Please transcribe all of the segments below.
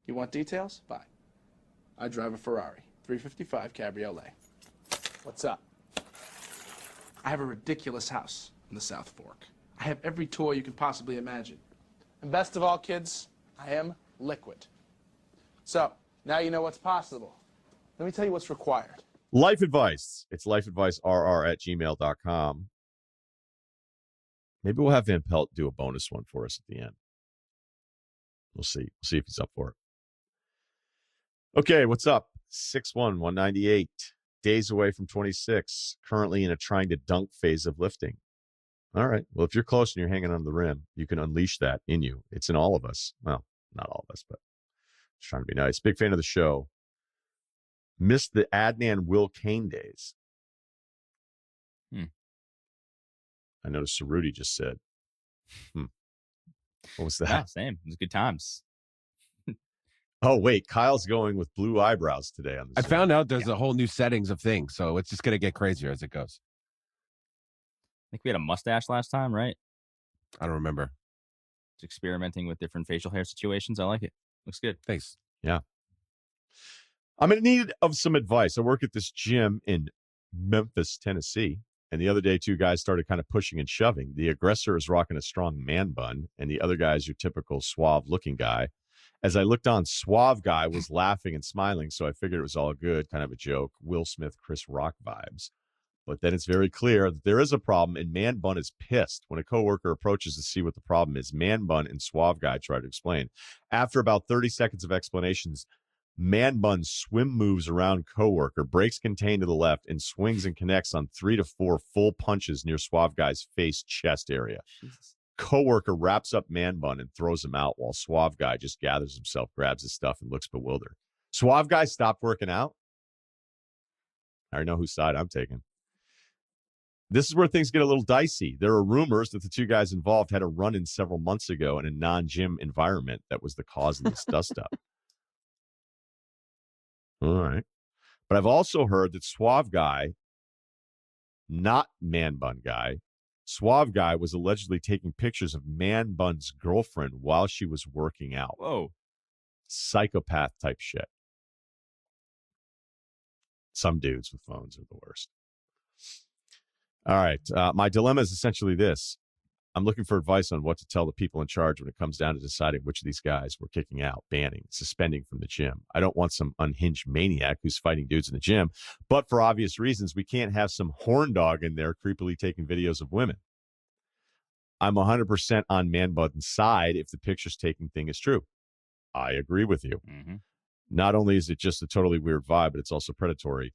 You want details? Fine. I drive a Ferrari 355 Cabriolet. What's up? I have a ridiculous house in the South Fork. I have every toy you can possibly imagine. And best of all, kids, I am liquid. So, now you know what's possible. Let me tell you what's required. Life advice. It's lifeadvicerr@gmail.com. Maybe we'll have Van Pelt do a bonus one for us at the end. We'll see. We'll see if he's up for it. Okay, what's up? 6'1", 198. Days away from 26. Currently in a trying to dunk phase of lifting. All right. Well, if you're close and you're hanging on the rim, you can unleash that in you. It's in all of us. Well, not all of us, but just trying to be nice. Big fan of the show. Missed the Adnan Will Kane days. I noticed Cerruti just said. What was that? Yeah, same. It was good times. Oh, wait. Kyle's going with blue eyebrows today on the I Zoom. found out there's a whole new settings of things, so it's just going to get crazier as it goes. I think we had a mustache last time, right? I don't remember. Just experimenting with different facial hair situations. I like it. Looks good. Thanks. Yeah. I'm in need of some advice. I work at this gym in Memphis, Tennessee. And the other day, two guys started kind of pushing and shoving. The aggressor is rocking a strong man bun, and the other guy is your typical suave-looking guy. As I looked on, suave guy was laughing and smiling, so I figured it was all good, kind of a joke. Will Smith, Chris Rock vibes. But then it's very clear that there is a problem, and man bun is pissed. When a coworker approaches to see what the problem is, man bun and suave guy try to explain. After about 30 seconds of explanations, man bun swim moves around coworker, breaks contained to the left, and swings and connects on 3 to 4 full punches near suave guy's face chest area. Jesus. Coworker wraps up man bun and throws him out while suave guy just gathers himself, grabs his stuff, and looks bewildered. Suave guy stopped working out. I already know whose side I'm taking. This is where things get a little dicey. There are rumors that the two guys involved had a run-in several months ago in a non-gym environment that was the cause of this dust-up. All right. But I've also heard that suave guy, not man bun guy, suave guy was allegedly taking pictures of man bun's girlfriend while she was working out. Whoa. Psychopath type shit. Some dudes with phones are the worst. All right. My dilemma is essentially this. I'm looking for advice on what to tell the people in charge when it comes down to deciding which of these guys we're kicking out, banning, suspending from the gym. I don't want some unhinged maniac who's fighting dudes in the gym, but for obvious reasons, we can't have some horn dog in there creepily taking videos of women. I'm 100% on man button's side if the pictures taking thing is true. I agree with you. Mm-hmm. Not only is it just a totally weird vibe, but it's also predatory.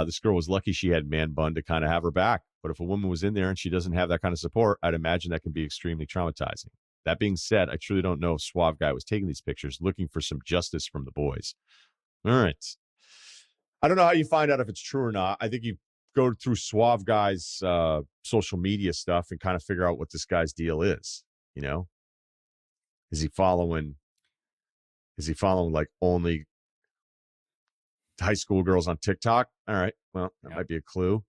This girl was lucky she had man bun to kind of have her back. But if a woman was in there and she doesn't have that kind of support, I'd imagine that can be extremely traumatizing. That being said, I truly don't know if Suave Guy was taking these pictures looking for some justice from the boys. All right. I don't know how you find out if it's true or not. I think you go through Suave Guy's social media stuff and kind of figure out what this guy's deal is. You know, is he following like only high school girls on TikTok? All right. Well, that might be a clue.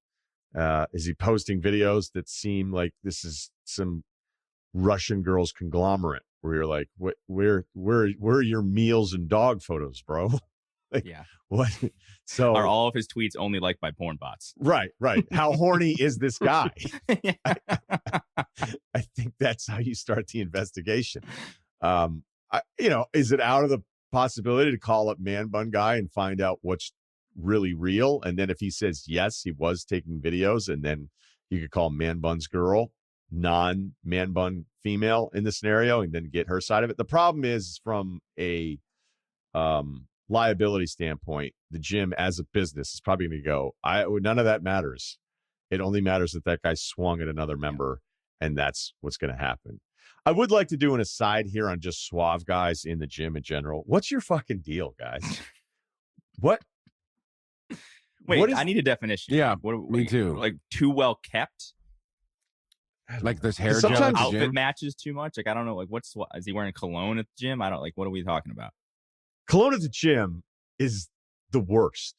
Is he posting videos that seem like this is some Russian girls conglomerate where you're like, where are your meals and dog photos, bro? Like, Yeah. What? So are all of his tweets only liked by porn bots? Right. How horny is this guy? Yeah. I think that's how you start the investigation. Is it out of the possibility to call up Man Bun Guy and find out what's really real? And then if he says yes, he was taking videos, and then you could call Man Bun's girl, non-Man Bun female in the scenario, and then get her side of it. The problem is from a liability standpoint, the gym as a business is probably going to go, none of that matters. It only matters that guy swung at another member, and that's what's going to happen. I would like to do an aside here on just suave guys in the gym in general. What's your fucking deal, guys? What? Wait, I need a definition. Yeah, what, me too. Like too well kept? Like there's hair gel Sometimes at the Outfit gym? matches too much? Like, I don't know. Like, is he wearing cologne at the gym? I don't like, what are we talking about? Cologne at the gym is the worst.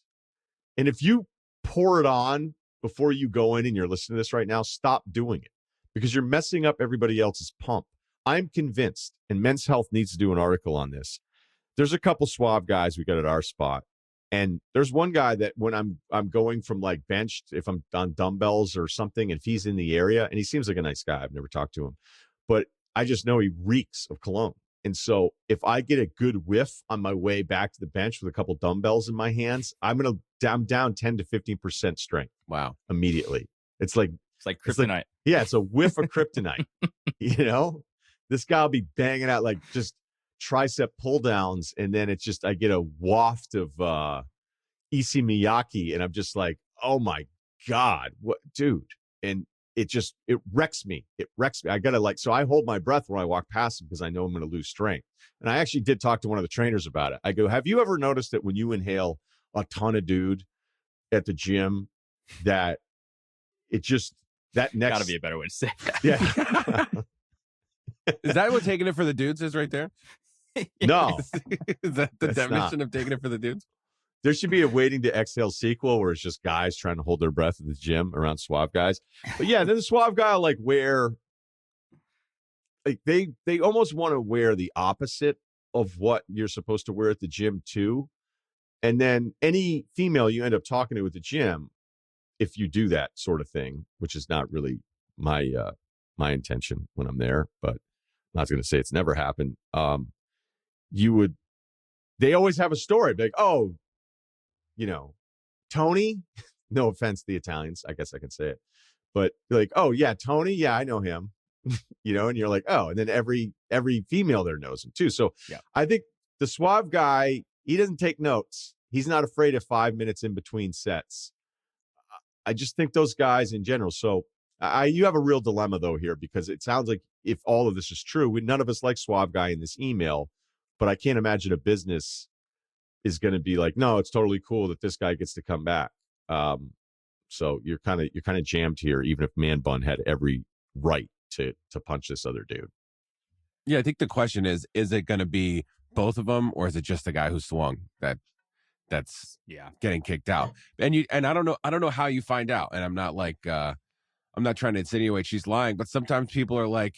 And if you pour it on before you go in and you're listening to this right now, stop doing it because you're messing up everybody else's pump. I'm convinced, and Men's Health needs to do an article on this, there's a couple suave guys we got at our spot. And there's one guy that when I'm going from like benched, if I'm on dumbbells or something, if he's in the area, and he seems like a nice guy, I've never talked to him, but I just know he reeks of cologne. And so if I get a good whiff on my way back to the bench with a couple dumbbells in my hands, I'm down 10 to 15% strength. Wow. Immediately. It's like kryptonite. It's a whiff of kryptonite. You know, this guy will be banging out like just tricep pull downs, and then it's just I get a waft of Issey Miyake, and I'm just like, oh my God, what, dude? And it wrecks me. It wrecks me. I gotta so I hold my breath when I walk past him because I know I'm gonna lose strength. And I actually did talk to one of the trainers about it. I go, have you ever noticed that when you inhale a ton of dude at the gym, that it just that next Gotta be a better way to say that. Yeah. Is that what taking it for the dudes is right there? No. Is that the That's definition of taking it for the dudes? There should be a waiting to exhale sequel where it's just guys trying to hold their breath at the gym around suave guys. But yeah, then the suave guy will like wear, like they almost want to wear the opposite of what you're supposed to wear at the gym too. And then any female you end up talking to at the gym, if you do that sort of thing, which is not really my intention when I'm there, but I'm not going to say it's never happened. They always have a story like, oh, Tony, no offense to the Italians, I guess I can say it, but like, oh yeah, Tony, yeah, I know him, and you're like, oh, and then every female there knows him too. So yeah. I think the suave guy, he doesn't take notes. He's not afraid of 5 minutes in between sets. I just think those guys in general. So you have a real dilemma though here, because it sounds like if all of this is true, none of us like suave guy in this email, but I can't imagine a business is going to be like, no, it's totally cool that this guy gets to come back. So you're kind of jammed here, even if Man Bun had every right to punch this other dude. Yeah, I think the question is it going to be both of them, or is it just the guy who swung that's getting kicked out? And I don't know how you find out. And I'm not like I'm not trying to insinuate she's lying, but sometimes people are like,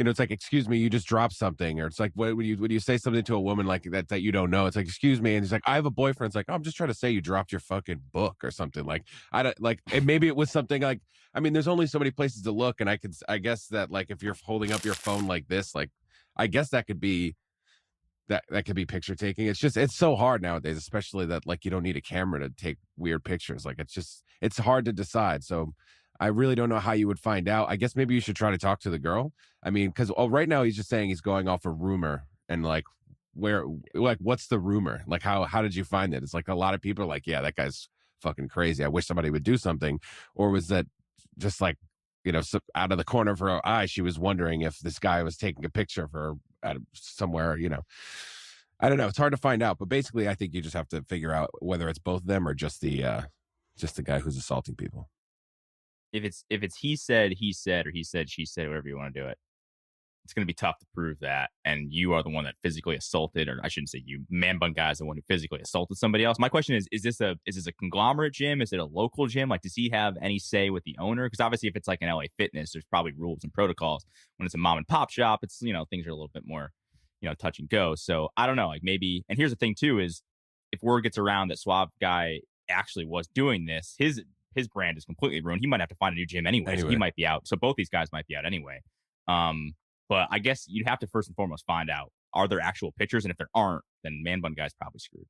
it's like, excuse me, you just dropped something. Or it's like, when you say something to a woman like that you don't know, it's like, excuse me. And he's like, I have a boyfriend. It's like, oh, I'm just trying to say you dropped your fucking book or something. Like, I don't like, and maybe it was something like, I mean, there's only so many places to look. And I guess that like, if you're holding up your phone like this, like, I guess that could be, that could be picture taking. It's so hard nowadays, especially that like, you don't need a camera to take weird pictures. Like, it's hard to decide. So I really don't know how you would find out. I guess maybe you should try to talk to the girl. I mean, because right now he's just saying he's going off a rumor, and like, what's the rumor? Like, how did you find it? It's like a lot of people are like, yeah, that guy's fucking crazy. I wish somebody would do something. Or was that just like, out of the corner of her eye, she was wondering if this guy was taking a picture of her at somewhere, I don't know. It's hard to find out, but basically I think you just have to figure out whether it's both of them or just the guy who's assaulting people. If it's he said, or he said, she said, whatever you want to do it, it's going to be tough to prove that. And you are the one that physically assaulted, or I shouldn't say you, Man Bun Guy is the one who physically assaulted somebody else. My question is this a conglomerate gym? Is it a local gym? Like, does he have any say with the owner? Because obviously if it's like an LA Fitness, there's probably rules and protocols. When it's a mom and pop shop, it's, things are a little bit more, touch and go. So I don't know, like maybe, and here's the thing too, is if word gets around that Suave Guy actually was doing this, his brand is completely ruined. He might have to find a new gym anyway. So he might be out. So both these guys might be out anyway. But I guess you'd have to first and foremost find out, are there actual pictures? And if there aren't, then Man Bun Guy's probably screwed.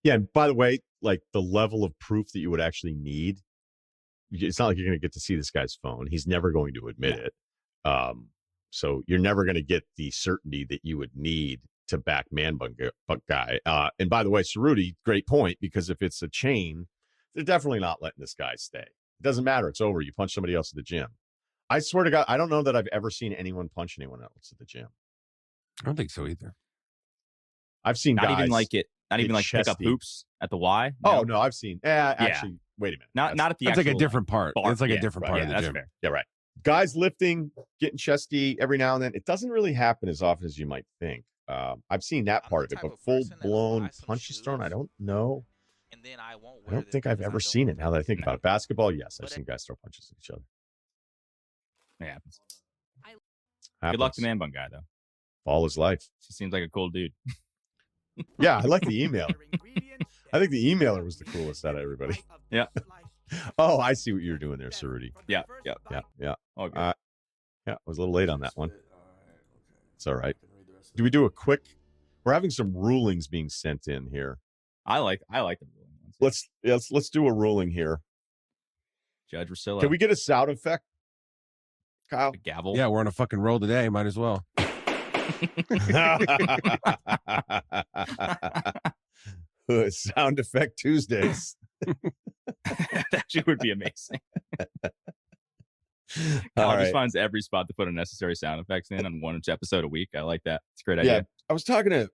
Yeah. And by the way, like the level of proof that you would actually need, it's not like you're going to get to see this guy's phone. He's never going to admit it. So you're never going to get the certainty that you would need to back Man Bun Guy. And by the way, Cerruti, great point, because if it's a chain, they're definitely not letting this guy stay. It doesn't matter. It's over. You punch somebody else at the gym. I swear to God, I don't know that I've ever seen anyone punch anyone else at the gym. I don't think so either. I've seen not guys even like pick up hoops at the Y. No? Oh no, I've seen. Actually, wait a minute. Not at the. That's like a different part. It's like a different part of the that's gym. Fair. Yeah, right. Guys lifting, getting chesty every now and then. It doesn't really happen as often as you might think. I've seen that part of it, but full blown punches thrown, I don't know. And then I don't think I've ever seen it. Now that I think about it, basketball, yes, I've seen guys throw punches at each other. It happens. Good luck to Man Bun Guy, though. All his life. He seems like a cool dude. Yeah, I like the emailer. I think the emailer was the coolest out of everybody. Yeah. Oh, I see what you're doing there, Cerruti. Yeah. Okay. Yeah, I was a little late on that one. It's all right. Do we do a quick? We're having some rulings being sent in here. I like the ruling ones. Let's do a ruling here. Judge Russillo. Can we get a sound effect, Kyle? A gavel? Yeah, we're on a fucking roll today. Might as well. Sound effect Tuesdays. That actually would be amazing. All Kyle right. just finds every spot to put unnecessary sound effects in on one episode a week. I like that. It's a great idea. Yeah, I was talking to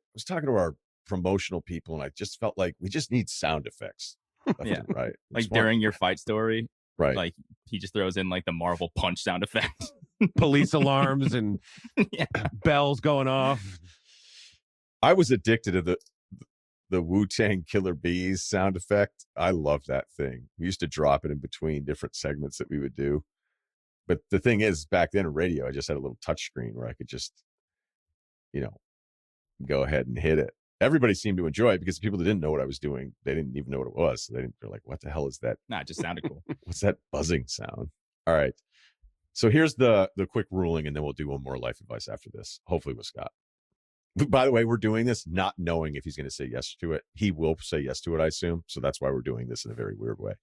our promotional people, and I just felt like we just need sound effects. Yeah. Right. Like during your fight story, right? Like he just throws in like the Marvel punch sound effect, Police alarms and bells going off. I was addicted to the Wu-Tang Killer Bees sound effect. I love that thing. We used to drop it in between different segments that we would do. But the thing is, back then in radio, I just had a little touch screen where I could just, go ahead and hit it. Everybody seemed to enjoy it because the people that didn't know what I was doing, they didn't even know what it was. So they're like, what the hell is that? Nah, it just sounded cool. What's that buzzing sound? All right. So here's the quick ruling, and then we'll do one more life advice after this, hopefully with Scott. By the way, we're doing this not knowing if he's going to say yes to it. He will say yes to it, I assume. So that's why we're doing this in a very weird way.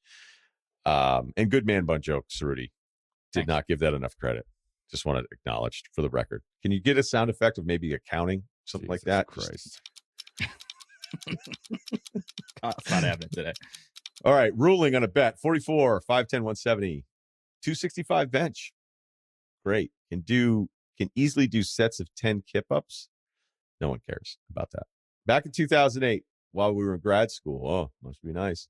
And good man bun joke, Cerruti. Did not give that enough credit. Just want to acknowledge for the record. Can you get a sound effect of maybe accounting, something like that? Christ. It's not happening today. All right. Ruling on a bet. 44, 510, 170, 265 bench. Great. Can easily do sets of 10 kip ups. No one cares about that. Back in 2008, while we were in grad school, must be nice.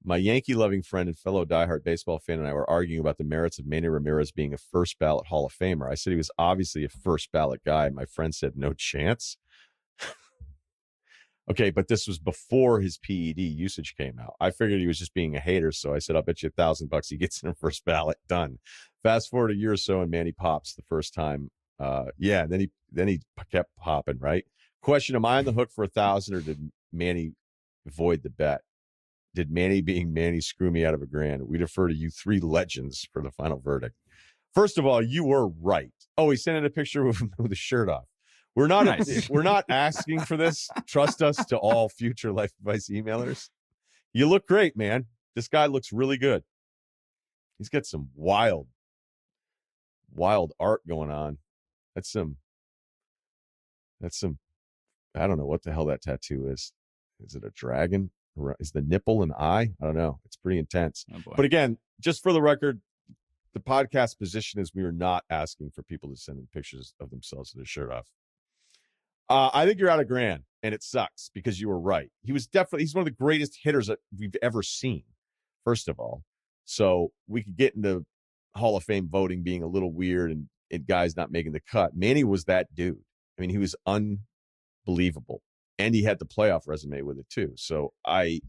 My Yankee-loving friend and fellow diehard baseball fan and I were arguing about the merits of Manny Ramirez being a first-ballot Hall of Famer. I said he was obviously a first-ballot guy. My friend said, no chance. Okay, but this was before his PED usage came out. I figured he was just being a hater, so I said, I'll bet you $1,000 he gets in a first ballot. Done. Fast forward a year or so, and Manny pops the first time. Then he kept popping, right? Question, am I on the hook for 1,000, or did Manny void the bet? Did Manny being Manny screw me out of $1,000? We defer to you three legends for the final verdict. First of all, you were right. Oh, he sent in a picture with the shirt off. We're not we're not asking for this. Trust us to all future life advice emailers. You look great, man. This guy looks really good. He's got some wild art going on. That's some I don't know what the hell that tattoo is. Is it a dragon? Is the nipple an eye? I don't know. It's pretty intense. Oh, but again, just for the record, the podcast position is we are not asking for people to send in pictures of themselves with their shirt off. I think you're out $1,000, and it sucks because you were right. He's one of the greatest hitters that we've ever seen, first of all. So we could get into Hall of Fame voting being a little weird and guys not making the cut. Manny was that dude. I mean, he was unbelievable. And he had the playoff resume with it too. So I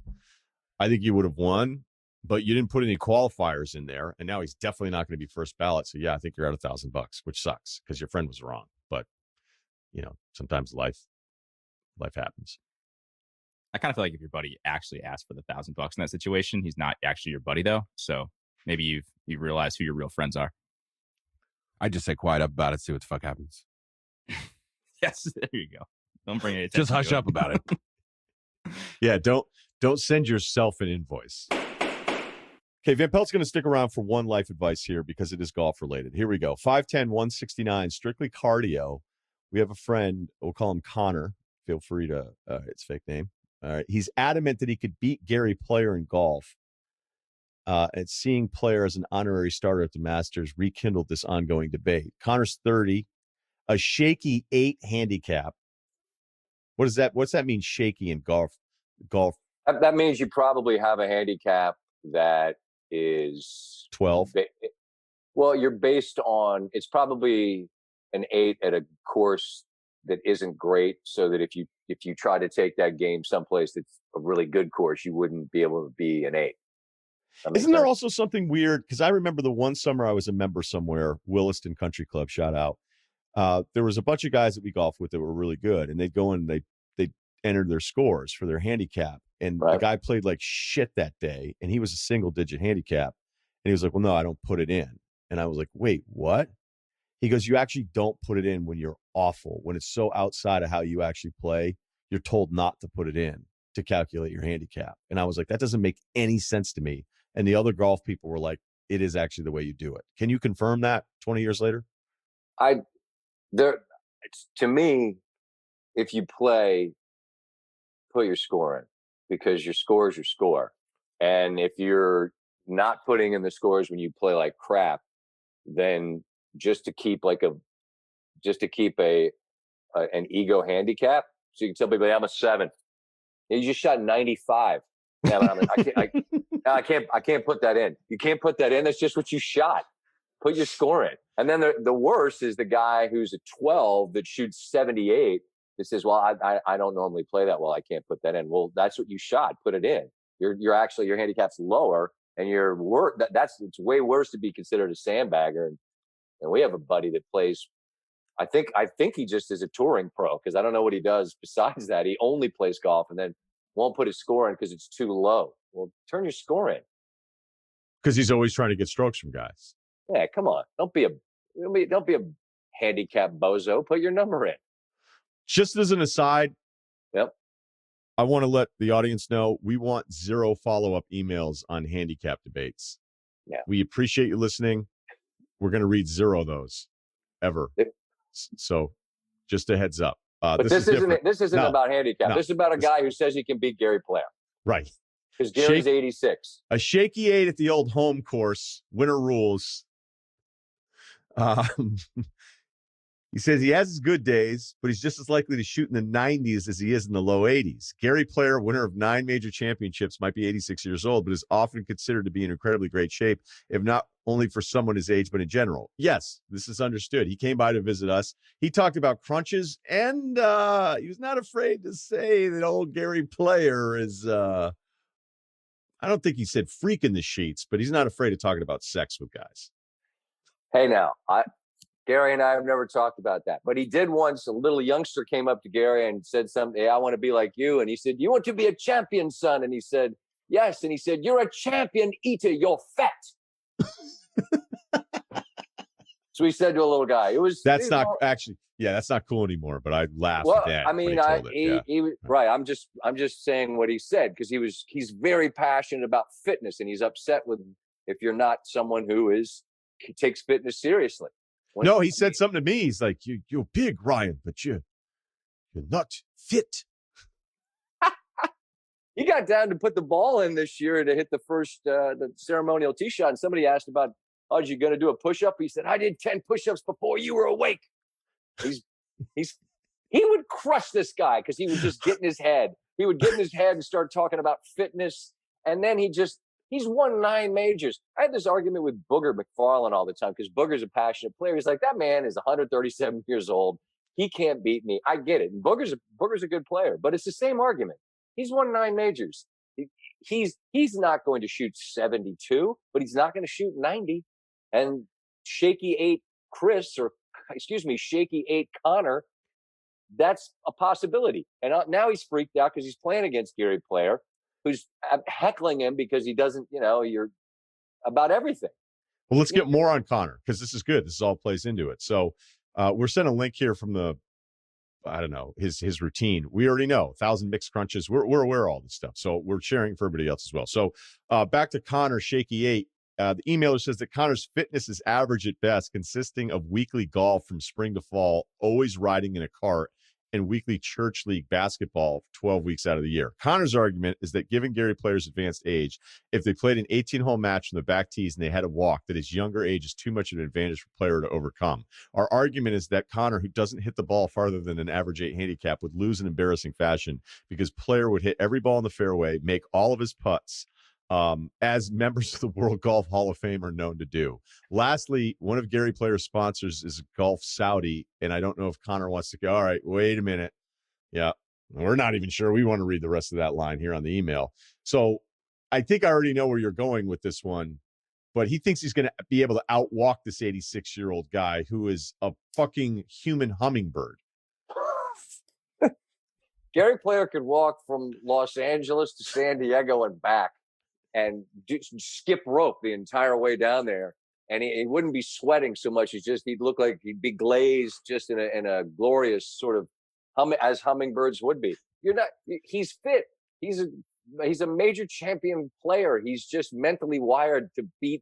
think you would have won, but you didn't put any qualifiers in there. And now he's definitely not going to be first ballot. So yeah, I think you're at $1,000, which sucks because your friend was wrong. But sometimes life happens. I kind of feel like if your buddy actually asked for the $1,000 in that situation, he's not actually your buddy though. So maybe you realize who your real friends are. I just say quiet up about it, see what the fuck happens. Yes, there you go. Don't bring any attention. Just hush up about it. Yeah, don't send yourself an invoice. Okay, Van Pelt's going to stick around for one life advice here because it is golf related. Here we go. 5'10", 169, strictly cardio. We have a friend, we'll call him Connor. Feel free to, it's fake name. All right. He's adamant that he could beat Gary Player in golf. And seeing Player as an honorary starter at the Masters rekindled this ongoing debate. Connor's 30, a shaky 8 handicap. What's that mean, shaky in golf? That means you probably have a handicap that is 12. Well, you're based on, it's probably an 8 at a course that isn't great, so that if you try to take that game someplace that's a really good course, you wouldn't be able to be an 8. Isn't there also something weird? Because I remember the one summer I was a member somewhere, Williston Country Club, shout out. There was a bunch of guys that we golfed with that were really good, and they'd go and they'd entered their scores for their handicap. And the guy played like shit that day, and he was a single-digit handicap. And he was like, well, no, I don't put it in. And I was like, wait, what? He goes, you actually don't put it in when you're awful. When it's so outside of how you actually play, you're told not to put it in to calculate your handicap. And I was like, that doesn't make any sense to me. And the other golf people were like, it is actually the way you do it. Can you confirm that 20 years later? To me, if you play, put your score in, because your score is your score. And if you're not putting in the scores when you play like crap, then just to keep an ego handicap, so you can tell people, hey, I'm a 7. You just shot 95. Yeah, I can't put that in. You can't put that in. That's just what you shot. Put your score in. And then the worst is the guy who's a 12 that shoots 78 that says, well, I don't normally play that well. I can't put that in. Well, that's what you shot. Put it in. You're actually, your handicap's lower, and it's way worse to be considered a sandbagger. And we have a buddy that plays, I think he just is a touring pro, because I don't know what he does besides that. He only plays golf and then won't put his score in because it's too low. Well, turn your score in. Because he's always trying to get strokes from guys. Yeah, come on. Don't be a handicap bozo. Put your number in. Just as an aside, yep, I want to let the audience know we want 0 follow-up emails on handicap debates. Yeah. We appreciate you listening. We're going to read 0 of those ever. So just a heads up. But this isn't about handicap. This is about a guy who says he can beat Gary Player. Right. Because Gary's 86. A shaky 8 at the old home course. Winner rules. He says he has his good days, but he's just as likely to shoot in the 90s as he is in the low 80s. Gary Player, winner of 9 major championships, might be 86 years old, but is often considered to be in incredibly great shape, if not only for someone his age, but in general. Yes, this is understood. He came by to visit us. He talked about crunches, and he was not afraid to say that old Gary Player is, I don't think he said freak in the sheets, but he's not afraid of talking about sex with guys. Hey, now, Gary and I have never talked about that, but he did once. A little youngster came up to Gary and said something, hey, I want to be like you. And he said, you want to be a champion, son? And he said, yes. And he said, you're a champion eater. You're fat. So he said to a little guy, that's not cool anymore, but I laughed well, at that. I mean, right. I'm just saying what he said, because he's very passionate about fitness, and he's upset if you're not someone who takes fitness seriously. No, he said something to me. He's like, you're big, Ryan, but you're not fit. He got down to put the ball in this year to hit the first the ceremonial tee shot, and somebody asked about, are you going to do a push-up? He said, I did 10 push-ups before you were awake. He would crush this guy, because he would just get in his head. He would get in his head and start talking about fitness, and then he's won 9 majors. I had this argument with Booger McFarland all the time, because Booger's a passionate player. He's like, that man is 137 years old. He can't beat me. I get it. And Booger's a good player, but it's the same argument. He's won 9 majors. He's not going to shoot 72, but he's not going to shoot 90. And shaky 8 shaky 8 Connor, that's a possibility. And now he's freaked out because he's playing against Gary Player, who's heckling him because he doesn't, you're about everything. Well, let's get more on Connor, because this is good. This all plays into it. So we're sent a link here from his routine. We already know 1,000 mixed crunches. We're aware of all this stuff. So we're sharing for everybody else as well. So back to Connor, shaky 8. The emailer says that Connor's fitness is average at best, consisting of weekly golf from spring to fall, always riding in a cart, and weekly church league basketball 12 weeks out of the year. Connor's argument is that given Gary Player's advanced age, if they played an 18-hole match from the back tees and they had to walk, that his younger age is too much of an advantage for Player to overcome. Our argument is that Connor, who doesn't hit the ball farther than an average 8 handicap, would lose in embarrassing fashion, because Player would hit every ball in the fairway, make all of his putts, as members of the World Golf Hall of Fame are known to do. Lastly, one of Gary Player's sponsors is Golf Saudi, and I don't know if Connor wants to go, all right, wait a minute. Yeah, we're not even sure we want to read the rest of that line here on the email. So I think I already know where you're going with this one, but he thinks he's going to be able to outwalk this 86-year-old guy who is a fucking human hummingbird. Gary Player could walk from Los Angeles to San Diego and back and skip rope the entire way down there. And he wouldn't be sweating so much. He'd look like he'd be glazed just in a glorious sort of as hummingbirds would be. He's fit. He's a major champion player. He's just mentally wired to beat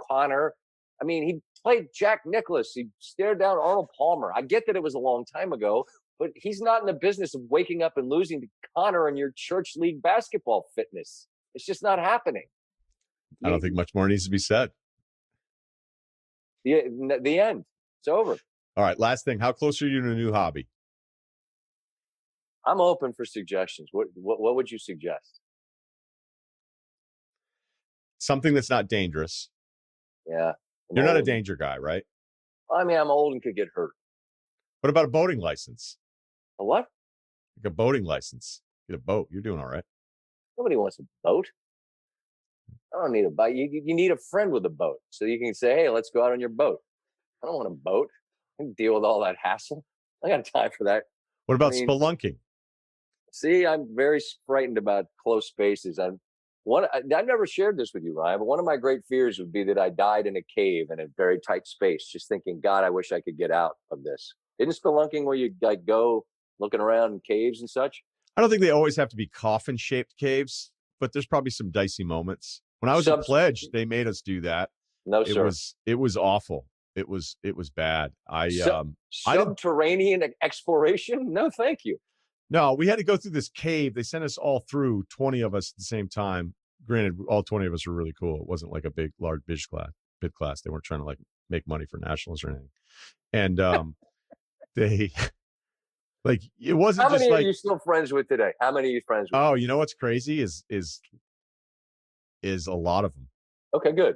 Connor. I mean, he played Jack Nicklaus. He stared down Arnold Palmer. I get that it was a long time ago, but he's not in the business of waking up and losing to Connor in your church league basketball fitness. It's just not happening. I don't think much more needs to be said. The end. It's over. All right. Last thing. How close are you to a new hobby? I'm open for suggestions. What would you suggest? Something that's not dangerous. Yeah. You're not a danger guy, right? I mean, I'm old and could get hurt. What about a boating license? A what? Like a boating license. Get a boat. You're doing all right. Nobody wants a boat. I don't need a boat. You need a friend with a boat so you can say, hey, let's go out on your boat. I don't want a boat. I can deal with all that hassle. I got time for that. What about spelunking? See, I'm very frightened about close spaces. I've never shared this with you, Ryan, but one of my great fears would be that I died in a cave in a very tight space, just thinking, God, I wish I could get out of this. Isn't spelunking where you like go looking around in caves and such? I don't think they always have to be coffin-shaped caves, but there's probably some dicey moments. When I was a pledge, they made us do that. No, sir. It was awful. It was bad. Subterranean exploration? No, thank you. No, we had to go through this cave. They sent us all through, 20 of us at the same time. Granted, all 20 of us were really cool. It wasn't like a large bid class. They weren't trying to like make money for nationals or anything. And they like it wasn't. How many just are like, you still friends with today? How many are you friends with? Oh, you know what's crazy is a lot of them. Okay, good.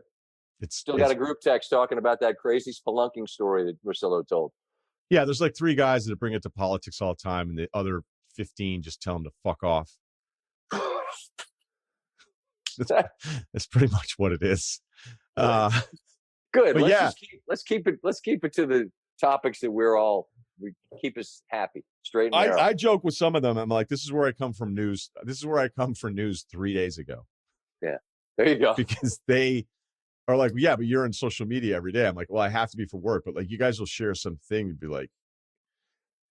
It's still got a group text talking about that crazy spelunking story that Russillo told. Yeah, there's like 3 guys that bring it to politics all the time, and the other 15 just tell them to fuck off. That's pretty much what it is. Good. But let's keep it to the topics that we keep us happy. Straight and narrow. I joke with some of them. I'm like, this is where I come from news. This is where I come for news 3 days ago. Yeah, there you go. Because they are like, yeah, but you're on social media every day. I'm like, well, I have to be for work, but like, you guys will share something and be like,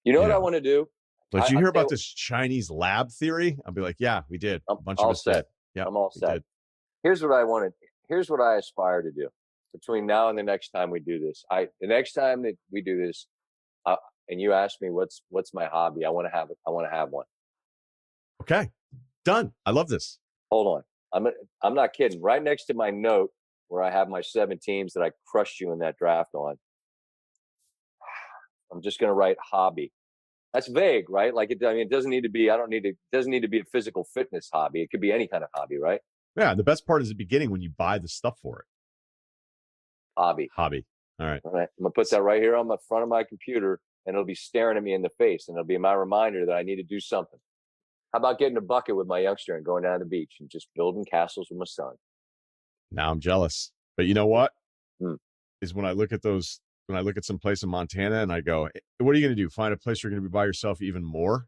you know what I want to do? Like, you hear about this Chinese lab theory? I'll be like, yeah, we did. A bunch of us did. Yeah, I'm all set. Here's what I wanted. Here's what I aspire to do between now and the next time we do this. The next time that we do this, and you ask me what's my hobby, I want to have it. I want to have one. Okay, done. I love this. Hold on, I'm not kidding. Right next to my note where I have my 7 teams that I crushed you in that draft on, I'm just going to write hobby. That's vague, right? Like, it doesn't need to be. It doesn't need to be a physical fitness hobby. It could be any kind of hobby, right? Yeah. The best part is the beginning when you buy the stuff for it. Hobby. All right. I'm gonna put that right here on the front of my computer, and it'll be staring at me in the face, and it'll be my reminder that I need to do something. How about getting a bucket with my youngster and going down to the beach and just building castles with my son? Now I'm jealous, but you know what? Is when I look at some place in Montana and I go, what are you going to do? Find a place you're going to be by yourself even more?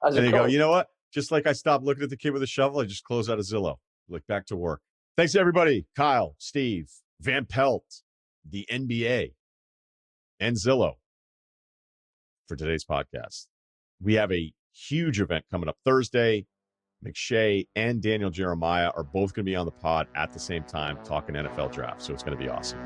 And you go, you know what? Just like I stopped looking at the kid with a shovel, I just close out a Zillow. Like, back to work. Thanks, everybody. Kyle, Steve, Van Pelt, the NBA, and Zillow for today's podcast. We have a huge event coming up Thursday. McShay and Daniel Jeremiah are both going to be on the pod at the same time talking NFL draft. So it's going to be awesome.